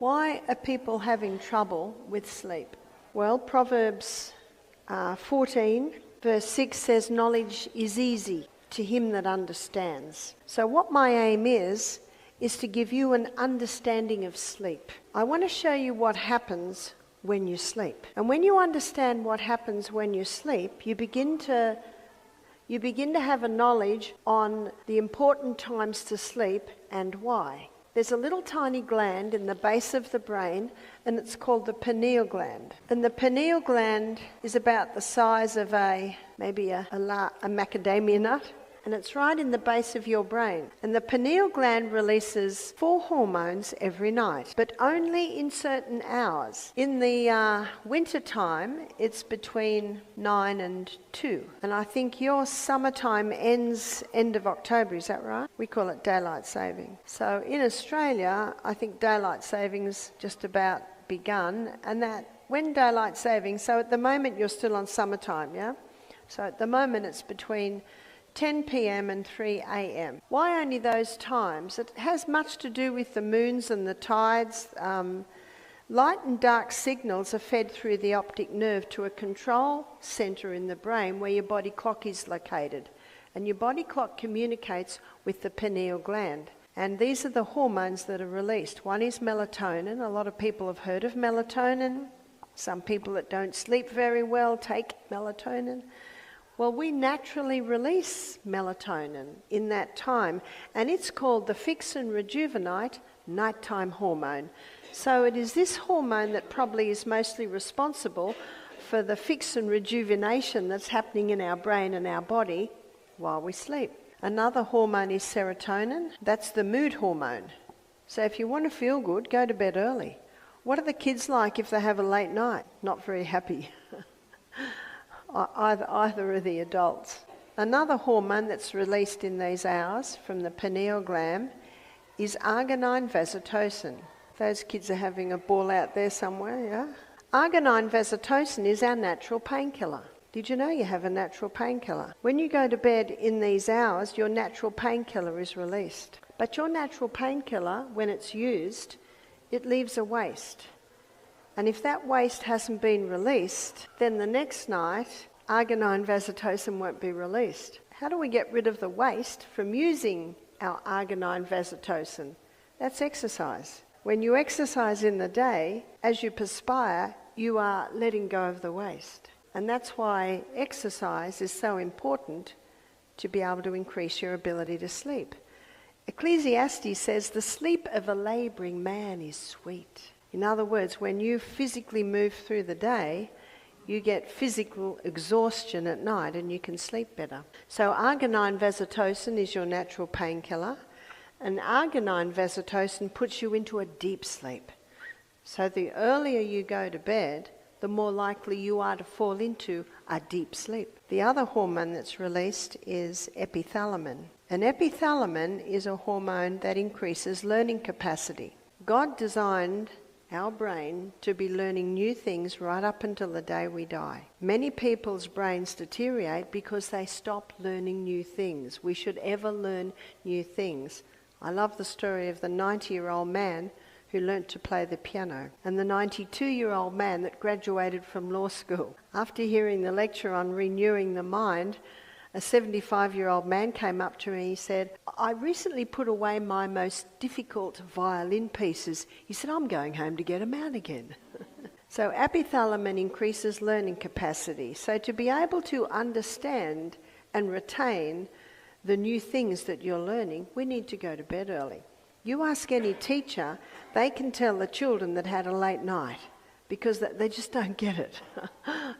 Why are people having trouble with sleep? Well, Proverbs 14 verse 6 says, knowledge is easy to him that understands. So what my aim is to give you an understanding of sleep. I want to show you what happens when you sleep. And when you understand what happens when you sleep, you begin to have a knowledge on the important times to sleep and why. There's a little tiny gland in the base of the brain, and it's called the pineal gland. And the pineal gland is about the size of maybe a macadamia nut, and it's right in the base of your brain. And the pineal gland releases 4 hormones every night, but only in certain hours. In the winter time, it's between 9 and 2. And I think your summertime ends end of October, is that right? We call it daylight saving. So in Australia, I think daylight saving's just about begun, and that when daylight saving, so at the moment you're still on summertime, yeah? So at the moment it's between 10 p.m. and 3 a.m. Why only those times? It has much to do with the moons and the tides. Light and dark signals are fed through the optic nerve to a control centre in the brain where your body clock is located. And your body clock communicates with the pineal gland. And these are the hormones that are released. One is melatonin. A lot of people have heard of melatonin. Some people that don't sleep very well take melatonin. Well, we naturally release melatonin in that time, and it's called the fix and rejuvenate nighttime hormone. So it is this hormone that probably is mostly responsible for the fix and rejuvenation that's happening in our brain and our body while we sleep. Another hormone is serotonin. That's the mood hormone. So if you want to feel good, go to bed early. What are the kids like if they have a late night? Not very happy. Either are the adults. Another hormone that's released in these hours from the pineal gland is arginine vasotocin. Those kids are having a ball out there somewhere, yeah? Arginine vasotocin is our natural painkiller. Did you know you have a natural painkiller? When you go to bed in these hours, your natural painkiller is released. But your natural painkiller, when it's used, it leaves a waste. And if that waste hasn't been released, then the next night, arginine vasotocin won't be released. How do we get rid of the waste from using our arginine vasotocin? That's exercise. When you exercise in the day, as you perspire, you are letting go of the waste. And that's why exercise is so important to be able to increase your ability to sleep. Ecclesiastes says, the sleep of a labouring man is sweet. In other words, when you physically move through the day, you get physical exhaustion at night and you can sleep better. So arginine vasotocin is your natural painkiller, and arginine vasotocin puts you into a deep sleep. So the earlier you go to bed, the more likely you are to fall into a deep sleep. The other hormone that's released is epithalamin. And epithalamin is a hormone that increases learning capacity. God designed our brain to be learning new things right up until the day we die. Many people's brains deteriorate because they stop learning new things. We should ever learn new things. I love the story of the 90-year-old man who learnt to play the piano, and the 92-year-old man that graduated from law school. After hearing the lecture on renewing the mind, a 75-year-old man came up to me and he said, I recently put away my most difficult violin pieces. He said, I'm going home to get them out again. So epithalamin increases learning capacity. So to be able to understand and retain the new things that you're learning, we need to go to bed early. You ask any teacher, they can tell the children that had a late night because they just don't get it.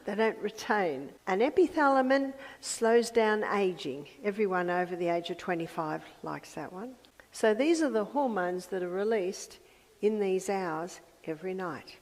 They don't retain. And epithalamin slows down aging. Everyone over the age of 25 likes that one. So these are the hormones that are released in these hours every night.